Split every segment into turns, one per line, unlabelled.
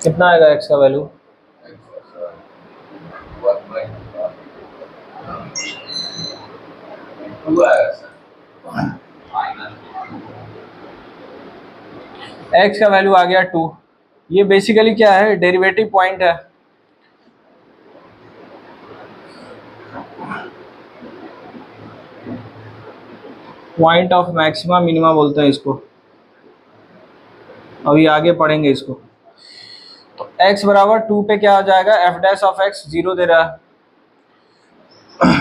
कितना आएगा एक्स का वैल्यू? एक्स का वैल्यू आ गया 2। ये बेसिकली क्या है? डेरिवेटिव पॉइंट है। पॉइंट ऑफ मैक्सिमा मिनिमा बोलते हैं इसको, अभी आगे पढ़ेंगे इसको। तो x बराबर 2 पे क्या हो जाएगा? एफ डैश ऑफ x 0 दे रहा है।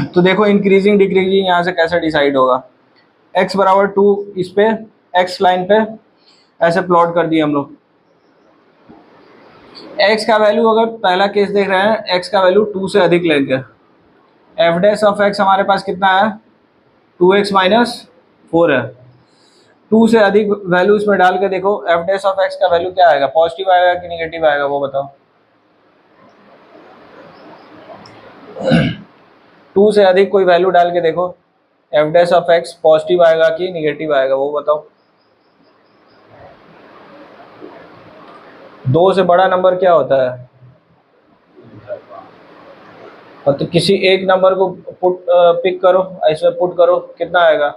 तो देखो इंक्रीजिंग डिक्रीजिंग यहाँ से कैसे डिसाइड होगा। x बराबर 2 इस पे x लाइन पे ऐसे प्लॉट कर दिए हम लोग। x का वैल्यू अगर पहला केस देख रहे हैं, x का वैल्यू 2 से अधिक लेंगे। एफ डैश ऑफ x हमारे पास कितना है? 2x माइनस 4 है। 2 से अधिक वैल्यू इसमें डाल के देखो एफ डैश ऑफ x का वैल्यू क्या आएगा? पॉजिटिव आएगा कि निगेटिव आएगा वो बताओ। 2 से अधिक कोई वैल्यू डाल के देखो F dash of x positive आएगा कि निगेटिव आएगा वो बताओ। 2 से बड़ा नंबर क्या होता है? और तो किसी एक नंबर को पिक करो, ऐसे पुट करो, कितना आएगा?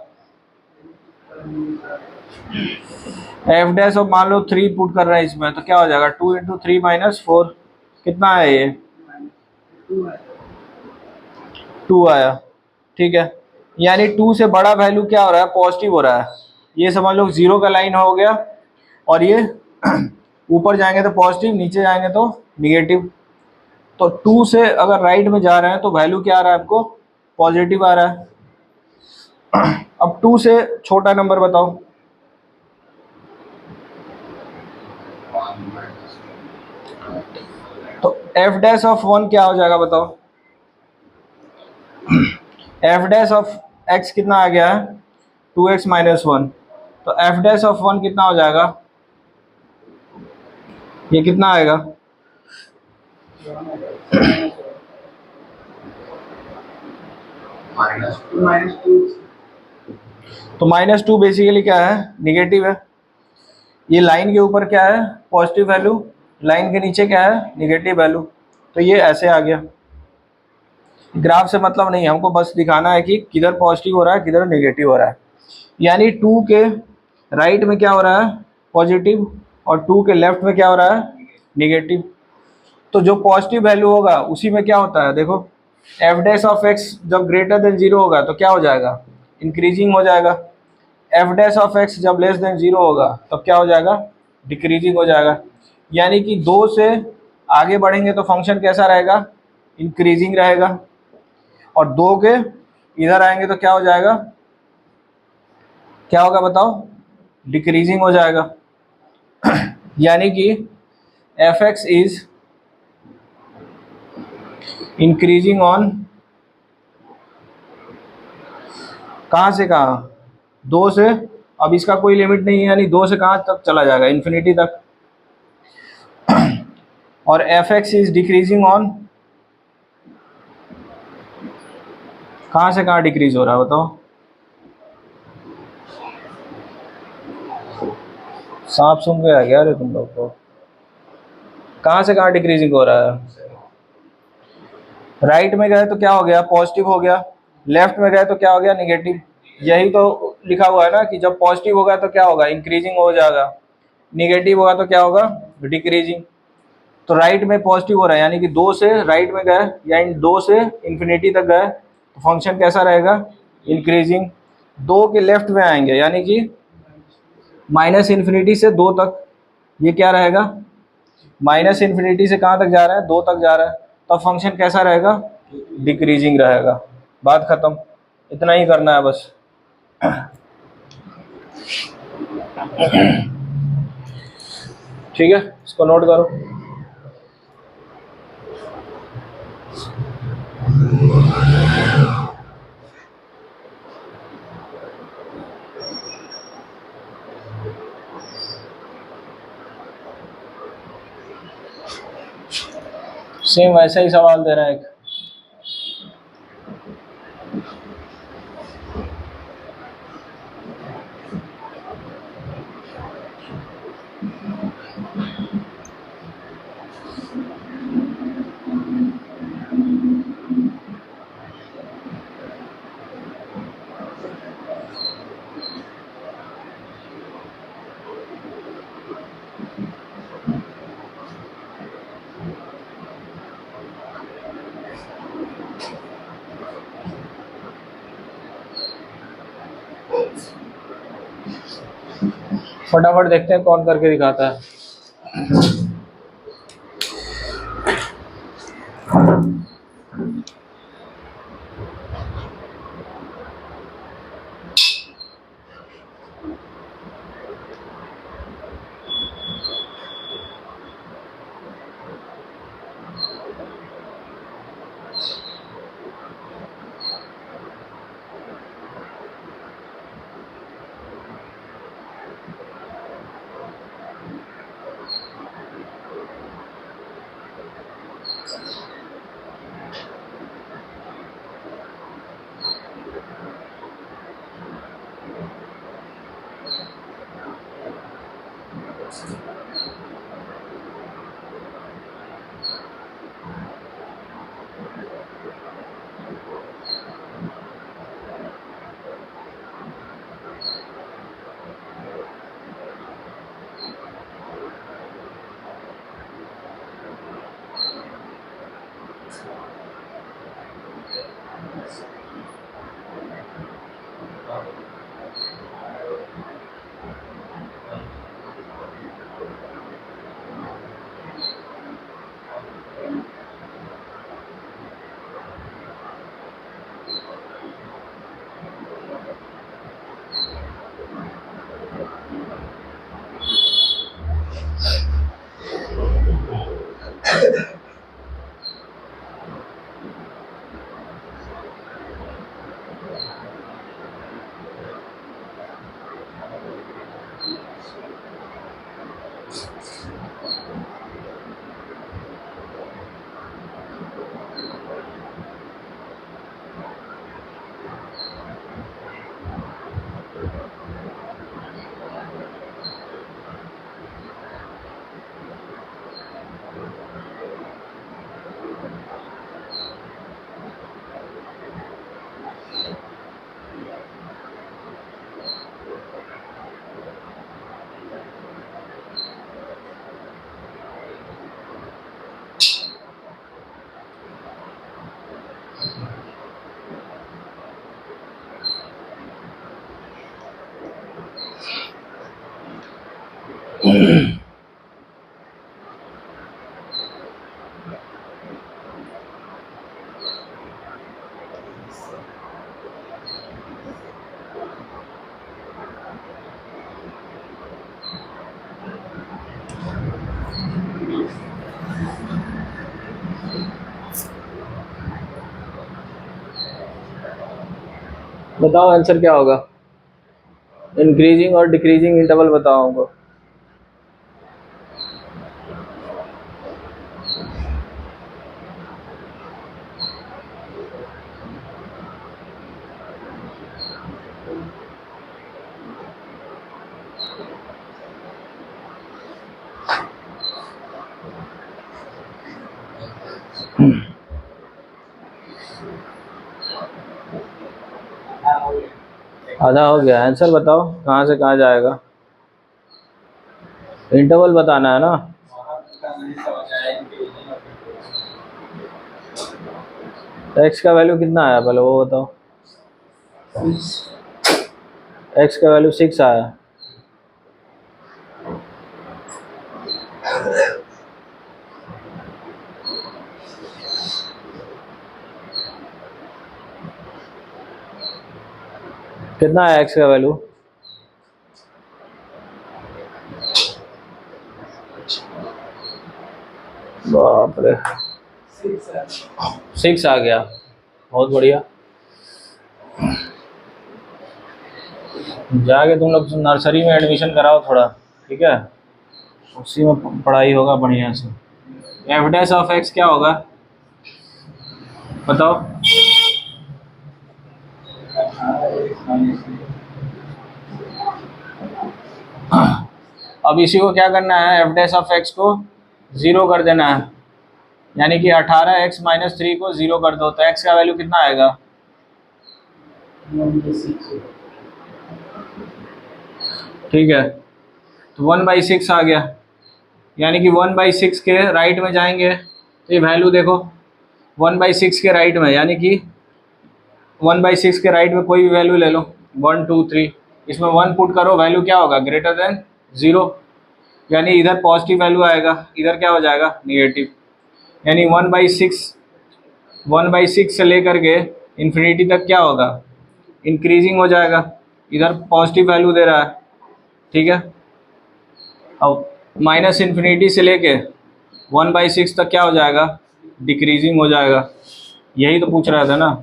एफ डैश ऑफ मान लो 3 पुट कर रहे हैं इसमें, तो क्या हो जाएगा? 2 इंटू 3 माइनस 4, कितना है ये? 2 आया। ठीक है, यानी 2 से बड़ा वैल्यू क्या हो रहा है? पॉजिटिव हो रहा है। ये समझ लो 0 का लाइन हो गया, और ये ऊपर जाएंगे तो पॉजिटिव, नीचे जाएंगे तो निगेटिव। तो 2 से अगर राइट में जा रहे हैं तो वैल्यू क्या आ रहा है आपको? पॉजिटिव आ रहा है। अब 2 से छोटा नंबर बताओ। तो एफ डैश ऑफ 1 क्या हो जाएगा बताओ? एफ डैश ऑफ एक्स कितना आ गया है? 2x minus 1। तो एफ डैश ऑफ 1 कितना हो जाएगा? ये कितना आएगा? तो -2 बेसिकली क्या है? निगेटिव है। ये लाइन के ऊपर क्या है? पॉजिटिव वैल्यू, लाइन के नीचे क्या है? Negative value. तो ये ऐसे आ गया। ग्राफ से मतलब नहीं है हमको, बस दिखाना है कि किधर पॉजिटिव हो रहा है किधर निगेटिव हो रहा है। यानी 2 के राइट में क्या हो रहा है? पॉजिटिव, और 2 के लेफ्ट में क्या हो रहा है? निगेटिव। तो जो पॉजिटिव वैल्यू होगा उसी में क्या होता है देखो, एफ डैश ऑफ एक्स जब ग्रेटर देन 0 होगा तो क्या हो जाएगा? इंक्रीजिंग हो जाएगा। एफ डैश ऑफ एक्स जब लेस देन 0 होगा तब क्या हो जाएगा? डिक्रीजिंग हो जाएगा। यानी कि 2 से आगे बढ़ेंगे तो फंक्शन कैसा रहेगा? इंक्रीजिंग रहेगा। और 2 के इधर आएंगे तो क्या हो जाएगा? क्या होगा बताओ? डिक्रीजिंग हो जाएगा। यानी कि F x is increasing on, कहाँ से कहाँ? 2 से, अब इसका कोई लिमिट नहीं है, यानी 2 से कहाँ तक चला जाएगा? इन्फिनिटी तक। और F x is decreasing on, कहाँ से कहाँ डिक्रीज हो रहा है बताओ? सांप सुन के आ गया अरे तुम लोग को। कहाँ से कहाँ डिक्रीजिंग हो रहा है? राइट में गए तो क्या हो गया? पॉजिटिव हो गया। लेफ्ट में गए तो क्या हो गया? निगेटिव। यही तो लिखा हुआ है ना कि जब पॉजिटिव होगा तो क्या होगा? इंक्रीजिंग हो जाएगा। निगेटिव होगा तो क्या होगा? डिक्रीजिंग। तो राइट में पॉजिटिव हो रहा है, यानी कि 2 से राइट में गए या इन 2 से इन्फिनिटी तक गए तो फंक्शन कैसा रहेगा? इंक्रीजिंग। 2 के लेफ्ट में आएंगे यानी कि माइनस इन्फिनिटी से 2 तक, ये क्या रहेगा? माइनस इन्फिनिटी से कहाँ तक जा रहा है? 2 तक जा रहा है। तो फंक्शन कैसा रहेगा? डिक्रीजिंग रहेगा। बात खत्म। इतना ही करना है बस। ठीक है, इसको नोट करो। सेम वैसा ही सवाल दे रहा है एक। फटाफट देखते हैं कौन करके दिखाता है। बताओ आंसर क्या होगा? इंक्रीजिंग और डिक्रीजिंग इंटरवल बताओ हमको। आधा हो गया। आंसर बताओ कहाँ से कहाँ जाएगा? इंटरवल बताना है ना। एक्स का वैल्यू कितना आया पहले वो बताओ। एक्स का वैल्यू 6 आया। कितना है एक्स का वैल्यू? बाप रे, 6 आ गया। बहुत बढ़िया। जाके तुम लोग नर्सरी में एडमिशन कराओ थोड़ा, ठीक है? उसी में पढ़ाई होगा बढ़िया से। एफ डैश ऑफ एक्स क्या होगा बताओ? अब इसी को क्या करना है? एफ डैश ऑफ एक्स को 0 कर देना है, यानी कि 18x - 3 को 0 कर दो तो एक्स का वैल्यू कितना आएगा? ठीक है, तो 1/6 आ गया, यानी कि 1/6 के राइट में जाएंगे तो ये वैल्यू देखो 1/6 के राइट में, यानी कि 1/6 के राइट में कोई भी वैल्यू ले लो, 1 2 3, इसमें 1 पुट करो, वैल्यू क्या होगा? ग्रेटर देन 0, यानी इधर पॉजिटिव वैल्यू आएगा, इधर क्या हो जाएगा निगेटिव, यानी 1/6 से लेकर के इन्फिनिटी तक क्या होगा, इंक्रीजिंग हो जाएगा। इधर पॉजिटिव वैल्यू दे रहा है, ठीक है। अब माइनस इन्फिनिटी से लेके 1/6 तक क्या हो जाएगा, डिक्रीजिंग हो जाएगा। यही तो पूछ रहा था ना।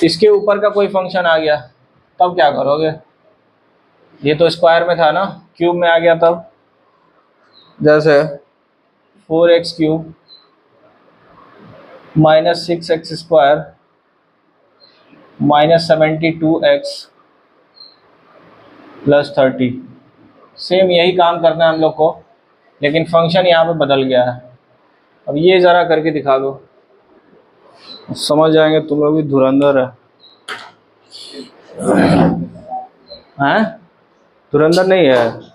इसके ऊपर का कोई फंक्शन आ गया तब क्या करोगे, ये तो स्क्वायर में था ना, क्यूब में आ गया तब, जैसे 4x³ -6x² -72x + 30। सेम यही काम करना है हम लोग को, लेकिन फंक्शन यहाँ पे बदल गया है। अब ये ज़रा करके दिखा दो, समझ जाएंगे तुम लोग भी धुरंधर है। हैं? धुरंधर नहीं है।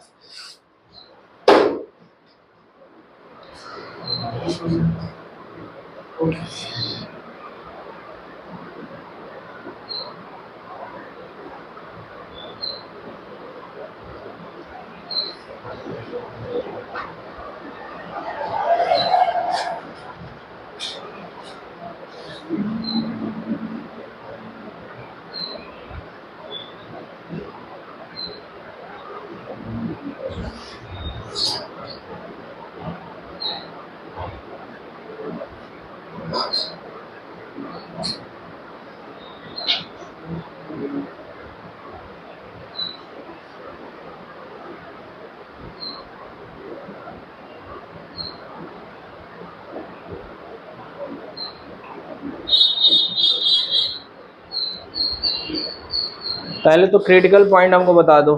पहले तो क्रिटिकल पॉइंट हमको बता दो,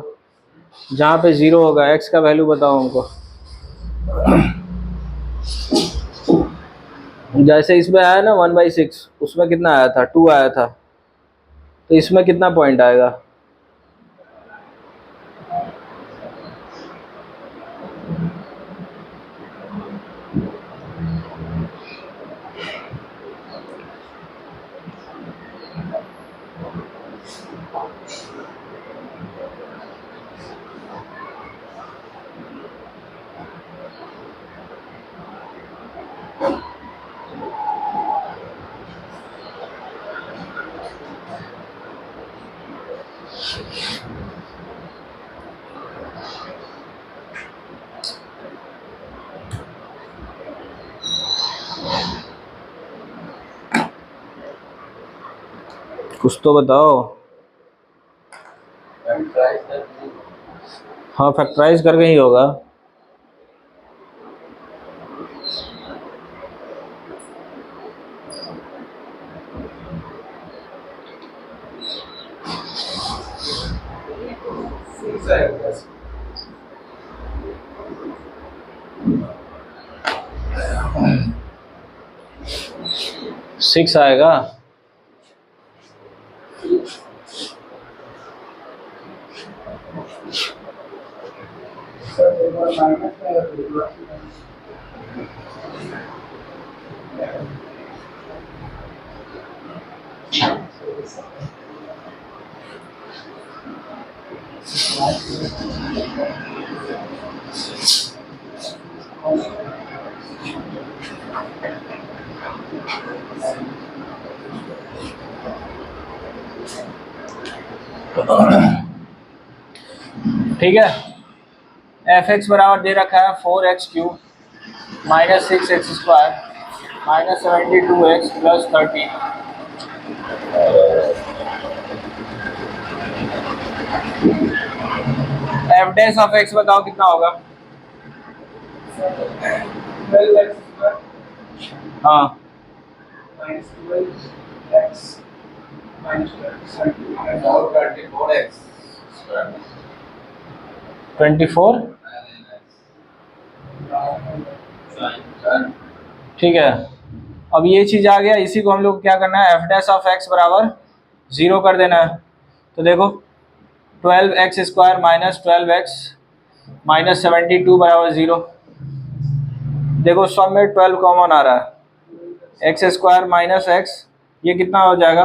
जहाँ पे 0 होगा, x का वैल्यू बताओ हमको। जैसे इसमें आया ना 1/6, उसमें कितना आया था, 2 आया था, तो इसमें कितना पॉइंट आएगा। कुछ तो बताओ। हाँ, फैक्टराइज करके ही होगा। सिक्स आएगा। ठीक है, f(x) बराबर दे रखा है 4x³ -6x² -72x + 30। f' बताओ कितना होगा। हाँ, 24। ठीक है, अब ये चीज आ गया, इसी को हम लोग क्या करना है, एफ डैश ऑफ एक्स बराबर 0 कर देना है। तो देखो 12x² माइनस 12x माइनस 72 बराबर 0। देखो सब में 12 कॉमन आ रहा है, x² माइनस x, ये कितना हो जाएगा,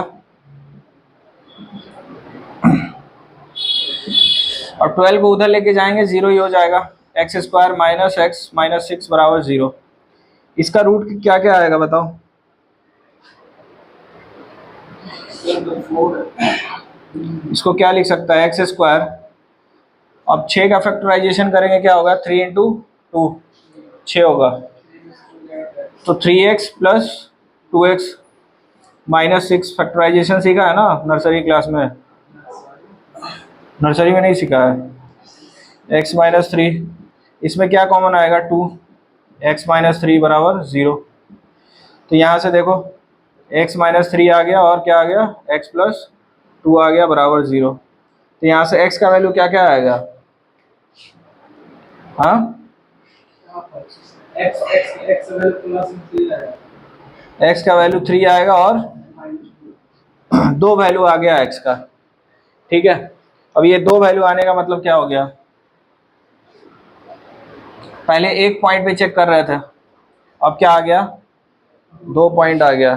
और 12 को उधर लेके जाएंगे 0 ही हो जाएगा, x² माइनस x माइनस 6 बराबर 0। इसका रूट क्या क्या आएगा बताओ। इसको क्या लिख सकता है, x², अब 6 का फैक्टराइजेशन करेंगे क्या होगा, 3 इंटू 2 6 होगा, तो 3x plus 2x minus 6, factorisation सीखा है ना नर्सरी क्लास में, नर्सरी में नहीं सीखा है। x माइनस 3, इसमें क्या कॉमन आएगा 2, x माइनस 3 बराबर 0। तो यहाँ से देखो x माइनस 3 आ गया और क्या आ गया, x प्लस 2 आ गया बराबर 0। तो यहाँ से x का वैल्यू क्या क्या आएगा, हाँ x का वैल्यू 3 आएगा और 2 वैल्यू आ गया x का, ठीक है। अब ये 2 वैल्यू आने का मतलब क्या हो गया, पहले एक पॉइंट पे चेक कर रहे थे, अब क्या आ गया, 2 पॉइंट आ गया।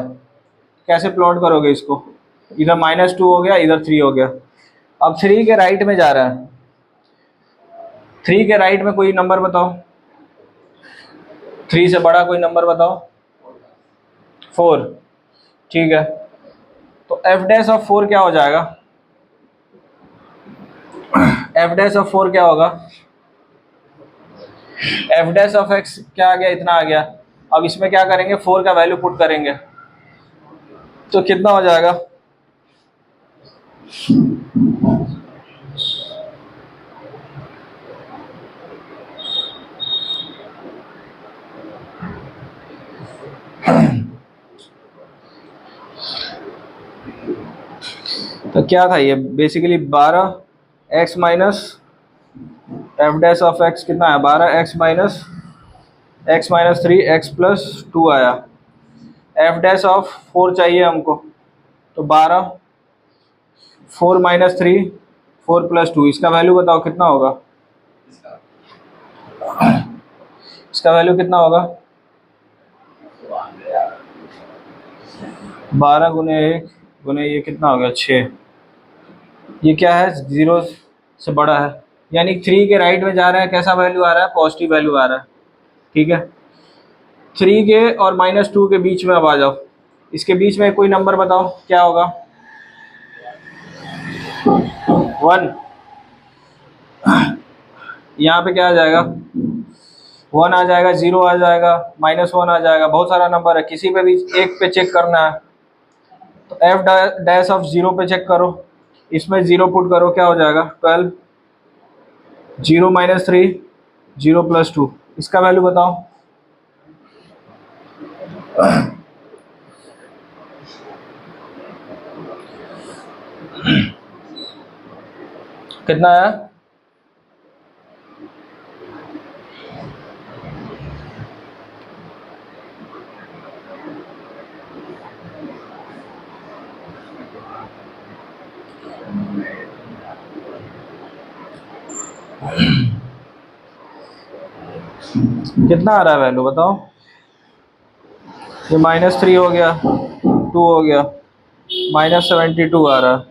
कैसे प्लॉट करोगे इसको, इधर -2 हो गया, इधर 3 हो गया। अब 3 के राइट में जा रहा है, 3 के राइट में कोई नंबर बताओ, 3 से बड़ा कोई नंबर बताओ, 4, ठीक है। तो एफ डैश ऑफ 4 क्या हो जाएगा, एफ डैश ऑफ 4 क्या होगा, एफ डैश ऑफ एक्स क्या आ गया, इतना आ गया। अब इसमें क्या करेंगे, 4 का वैल्यू पुट करेंगे, तो कितना हो जाएगा, तो क्या था ये basically 12x minus F dash of x कितना है, 12x minus x minus 3 x plus 2 आया। एफ डैश ऑफ 4 चाहिए हमको, तो 12 4 माइनस 3 4 प्लस 2, इसका वैल्यू बताओ कितना होगा, इसका वैल्यू कितना होगा, 12 गुने 1 गुने ये कितना हो गया 6, ये क्या है 0 से बड़ा है, यानी 3 के राइट में जा रहा है, कैसा वैल्यू आ रहा है, पॉजिटिव वैल्यू आ रहा है, ठीक है। 3 के और -2 के बीच में अब आ जाओ, इसके बीच में कोई नंबर बताओ क्या होगा, 1, यहाँ पे क्या आ जाएगा, 1 आ जाएगा, 0 आ जाएगा, -1 आ जाएगा, बहुत सारा नंबर है, किसी पे भी एक पे चेक करना है। तो एफ डैश ऑफ 0 पे चेक करो, इसमें 0 पुट करो, क्या हो जाएगा 12, 0 माइनस 3 0 प्लस 2, इसका वैल्यू बताओ, कितना है, कितना आ रहा है वैल्यू बताओ, ये -3 हो गया, 2 हो गया, -72 आ रहा है।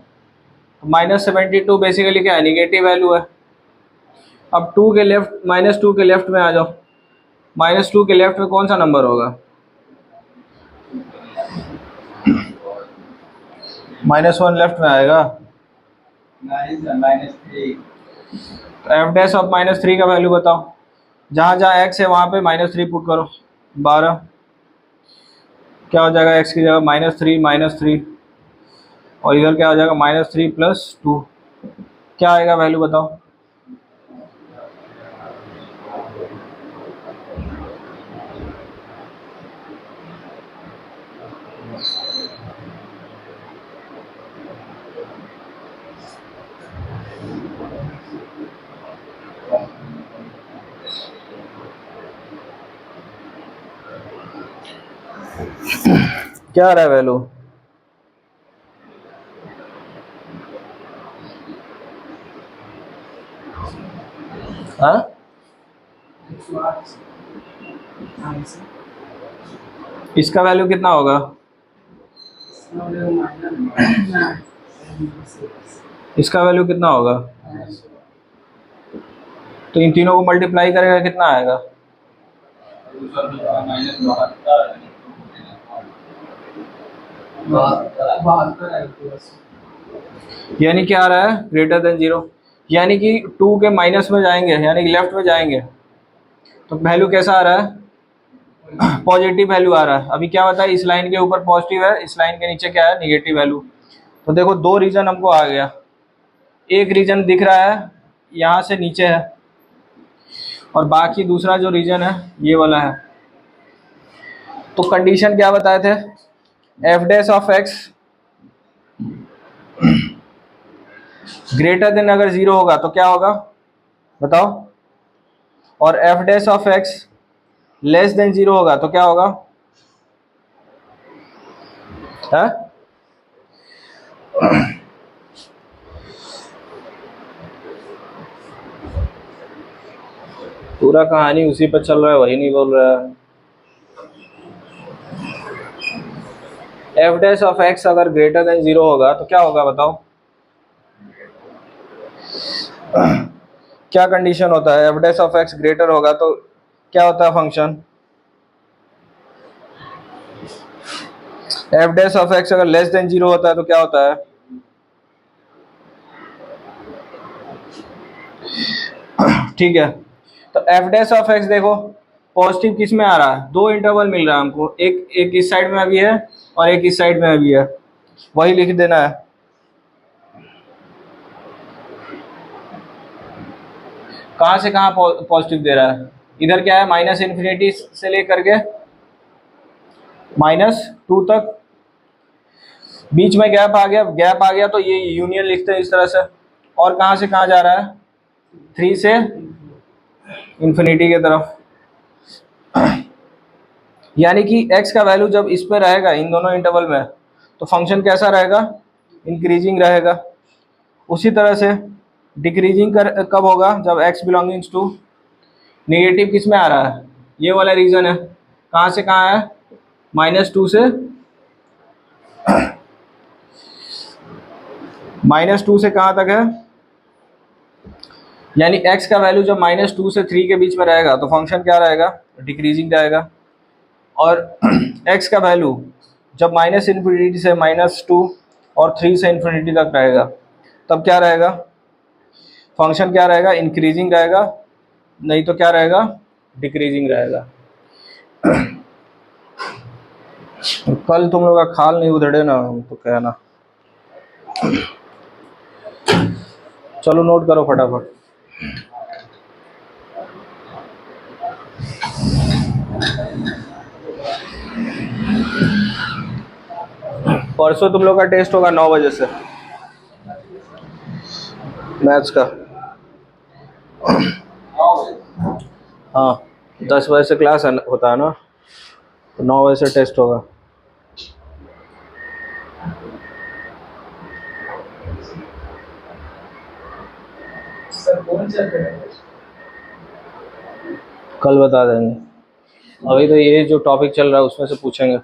-72 बेसिकली क्या है, निगेटिव वैल्यू है। अब 2 के लेफ्ट, -2 के लेफ्ट में आ जाओ, -2 के लेफ्ट में कौन सा नंबर होगा, -1 लेफ्ट में आएगा, एफ डैश ऑफ -3 का वैल्यू बताओ, जहाँ जहाँ x है वहाँ पे -3 पुट करो, 12, क्या हो जाएगा x की जगह -3 और इधर क्या हो जाएगा -3 प्लस 2, क्या आएगा वैल्यू बताओ, क्या आ रहा है वैल्यू? हाँ, इसका वैल्यू कितना होगा? इसका वैल्यू कितना होगा? तो इन तीनों को मल्टीप्लाई करेगा कितना आएगा? यानी क्या आ रहा है? ग्रेटर देन जीरो, यानी कि 2 के माइनस में जाएंगे, यानी कि लेफ्ट में जाएंगे, तो वैल्यू कैसा आ रहा है? पॉजिटिव वैल्यू आ रहा है। अभी क्या बताया, इस लाइन के ऊपर पॉजिटिव है, इस लाइन के नीचे क्या है? Negative value. तो देखो 2 रीजन हमको आ गया, एक रीजन दिख रहा है यहाँ से नीचे है, और बाकी दूसरा जो रीजन है ये वाला है। तो कंडीशन क्या बताए थे? F dash of x greater than अगर जीरो होगा तो क्या होगा बताओ, और F dash of x less than zero होगा तो क्या होगा? है? पूरा कहानी उसी पर चल रहा है, वही नहीं बोल रहा है। एफ डैश ऑफ एक्स अगर ग्रेटर देन जीरो होगा तो क्या होगा बताओ? क्या कंडीशन होता है? F dash of x greater होगा तो क्या होता है function? F dash of x अगर लेस देन जीरो होता है तो क्या होता है? ठीक है, तो एफ डैश ऑफ एक्स देखो पॉजिटिव किस में आ रहा है? 2 इंटरवल मिल रहा है हमको, एक इस साइड में अभी है और एक इस साइड में अभी है, वही लिख देना है। कहाँ से कहाँ पॉजिटिव दे रहा है? इधर क्या है? माइनस इन्फिनिटी से लेकर के -2 तक, बीच में गैप आ गया, गैप आ गया तो ये यूनियन लिखते हैं इस तरह से। और कहाँ से कहाँ जा रहा है? 3 से इन्फिनिटी की तरफ। यानी कि x का वैल्यू जब इस पर रहेगा, इन दोनों इंटरवल में, तो फंक्शन कैसा रहेगा? इंक्रीजिंग रहेगा। उसी तरह से डिक्रीजिंग कब होगा? जब x बिलोंगिंग्स टू नेगेटिव किस में आ रहा है? ये वाला रीजन है। कहाँ से कहाँ है? -2 से -2 से कहाँ तक है? यानी x का वैल्यू जब -2 से 3 के बीच में रहेगा तो फंक्शन क्या रहेगा? डिक्रीजिंग रहेगा। और x का वैल्यू जब माइनस इन्फिनिटी से -2 और 3 से इन्फिनिटी तक रहेगा तब क्या रहेगा? फंक्शन क्या रहेगा? इंक्रीजिंग रहेगा, नहीं तो क्या रहेगा? डिक्रीजिंग रहेगा। कल तुम लोग का खाल नहीं उधड़े ना तो कहना। चलो नोट करो फटाफट। परसों तुम लोग का टेस्ट होगा 9 बजे से, मैथ्स का। हाँ, 10 बजे से क्लास होता है ना, तो 9 बजे से टेस्ट होगा। कल बता देंगे, अभी तो ये जो टॉपिक चल रहा है उसमें से पूछेंगे।